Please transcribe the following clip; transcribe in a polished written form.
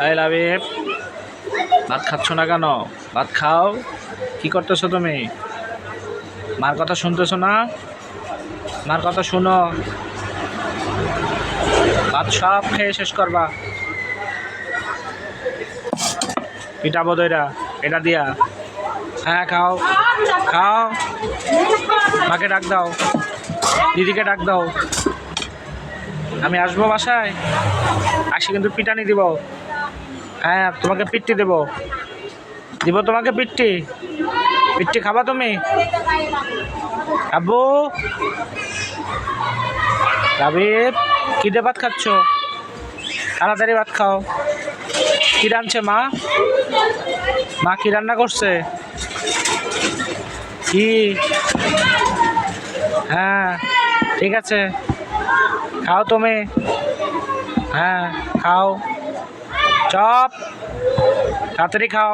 এই লাবিব, ভাত খাচ্ছ না কেন? ভাত খাও। কি করতেছো তুমি? মার কথা শুনতেছো না? মার কথা শুনো। ভাত সব খেয়ে শেষ করবা। পিটাবো দইরা এটা দিয়া। হ্যাঁ খাও খাও। মাকে ডাক দাও, দিদিকে ডাক দাও। আমি আসবো বাসায়, আসি কিন্তু পিটানি দিব। হ্যাঁ তোমাকে পিট্টি দিব তোমাকে পিট্টি। পিট্টি খাবা তুমি? আব্বু, রাবিব, কি দিয়ে ভাত খাচ্ছ? তাড়াতাড়ি ভাত খাও। কি রাঁধছে মা? মা কি রান্না করছে? কি? হ্যাঁ ঠিক আছে, খাও তুমি। হ্যাঁ খাও, চপ তাড়াতাড়ি খাও।